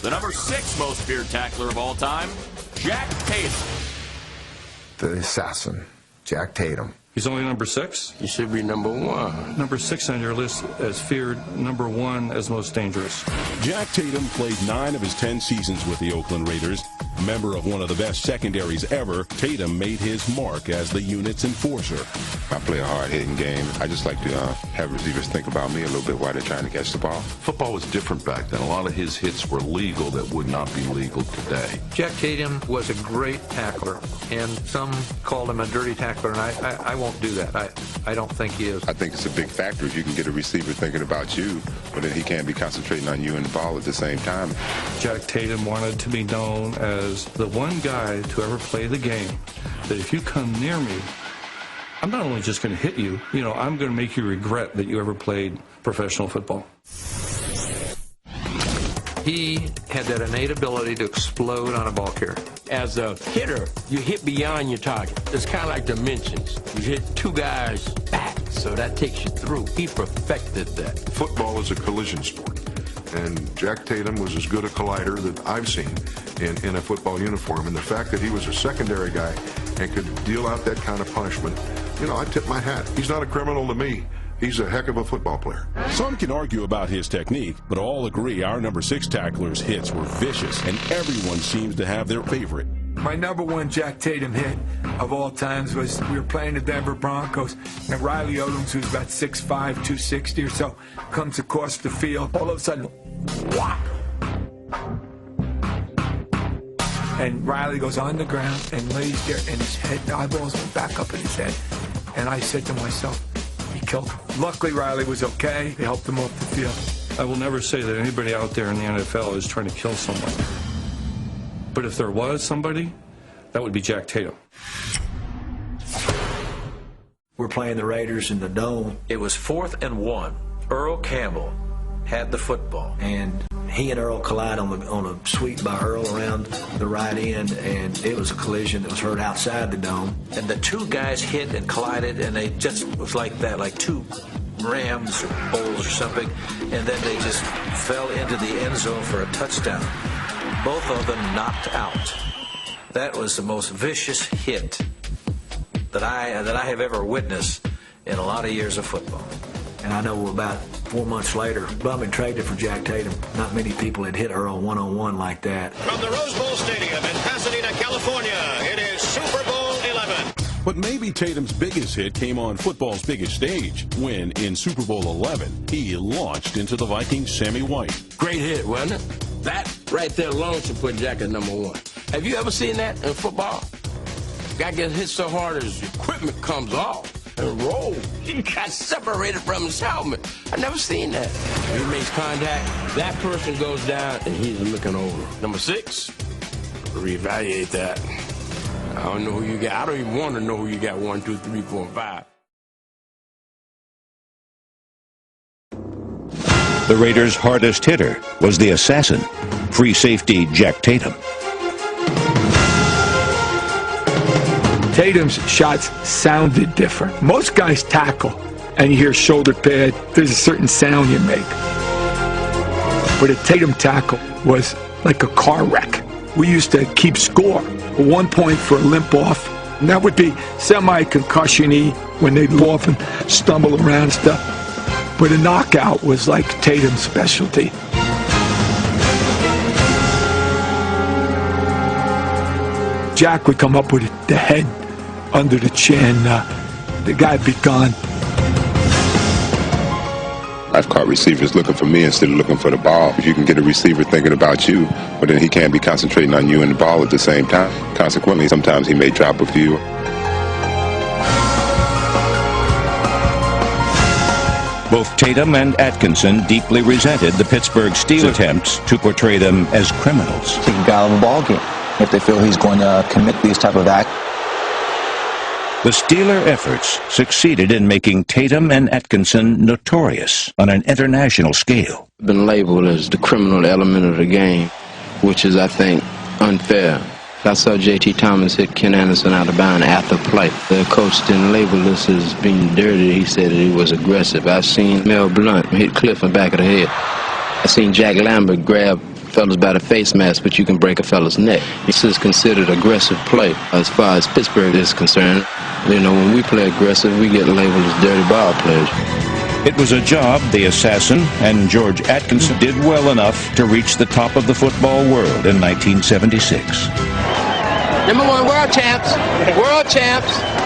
the number 6 most feared tackler of all time, Jack Tatum. The assassin, Jack Tatum. He's only number 6? He should be number 1. Number 6 on your list as feared, number 1 as most dangerous. Jack Tatum played 9 of his 10 seasons with the Oakland Raiders. Member of one of the best secondaries ever, Tatum made his mark as the unit's enforcer. I play a hard-hitting game. I just like to have receivers think about me a little bit while they're trying to catch the ball. Football was different back then. A lot of his hits were legal that would not be legal today. Jack Tatum was a great tackler, and some called him a dirty tackler, and I won't do that. I don't think he is. I think it's a big factor if you can get a receiver thinking about you, but then he can't be concentrating on you and the ball at the same time. Jack Tatum wanted to be known as the one guy to ever play the game that if you come near me, I'm not only just going to hit you, I'm going to make you regret that you ever played professional football. He had that innate ability to explode on a ball carrier. As a hitter, you hit beyond your target. It's kind of like dimensions. You hit 2 guys back, so that takes you through. He perfected that. Football is a collision sport, and Jack Tatum was as good a collider that I've seen in a football uniform. And the fact that he was a secondary guy and could deal out that kind of punishment, I tip my hat. He's not a criminal to me. He's a heck of a football player. Some can argue about his technique, but all agree our number 6 tackler's hits were vicious, and everyone seems to have their favorite. My number 1 Jack Tatum hit of all times was we were playing the Denver Broncos, and Riley Odoms, who's about 6'5", 260 or so, comes across the field. All of a sudden, whop! And Riley goes on the ground and lays there, and his head, the eyeballs went back up in his head. And I said to myself, he killed him. Luckily, Riley was okay. They helped him off the field. I will never say that anybody out there in the NFL is trying to kill someone. But if there was somebody, that would be Jack Tatum. We're playing the Raiders in the Dome. It was 4th and 1. Earl Campbell had the football. And he and Earl collide on a sweep by Earl around the right end, and it was a collision that was heard outside the Dome. And the 2 guys hit and collided, and they just was like that, like 2 rams or bulls or something, and then they just fell into the end zone for a touchdown. Both of them knocked out. That was the most vicious hit that I have ever witnessed in a lot of years of football. And I know about 4 months later, Bubman traded for Jack Tatum. Not many people had hit Earl one-on-one like that. From the Rose Bowl Stadium in Pasadena, California, it is Super Bowl 11. But maybe Tatum's biggest hit came on football's biggest stage, when, in Super Bowl 11, he launched into the Vikings' Sammy White. Great hit, wasn't it? That right there alone should put Jack at number 1. Have you ever seen that in football? Guy gets hit so hard his equipment comes off and rolls. He got separated from his helmet. I never seen that. He makes contact, that person goes down, and he's looking over. Number 6, reevaluate that. I don't know who you got. I don't even want to know who you got 1, 2, 3, 4, and 5. The Raiders' hardest hitter was the assassin, free safety Jack Tatum. Tatum's shots sounded different. Most guys tackle, and you hear shoulder pad, there's a certain sound you make. But a Tatum tackle was like a car wreck. We used to keep score. 1 point for a limp off. And that would be semi-concussion-y when they'd go off and stumble around and stuff. But a knockout was like Tatum's specialty. Jack would come up with the head under the chin. The guy'd be gone. I've caught receivers looking for me instead of looking for the ball. If you can get a receiver thinking about you, but then he can't be concentrating on you and the ball at the same time. Consequently, sometimes he may drop a few. Both Tatum and Atkinson deeply resented the Pittsburgh Steelers' attempts to portray them as criminals. Take a guy out of a ball game if they feel he's going to commit these type of acts. The Steeler efforts succeeded in making Tatum and Atkinson notorious on an international scale. Been labeled as the criminal element of the game, which is, I think, unfair. I saw J.T. Thomas hit Ken Anderson out of bounds after play. The coach didn't label this as being dirty. He said that he was aggressive. I've seen Mel Blount hit Cliff in the back of the head. I've seen Jack Lambert grab fellas by the face mask, but you can break a fella's neck. This is considered aggressive play as far as Pittsburgh is concerned. You know, when we play aggressive, we get labeled as dirty ball players. It was a job the assassin and George Atkinson did well enough to reach the top of the football world in 1976. #1 world champs. World champs.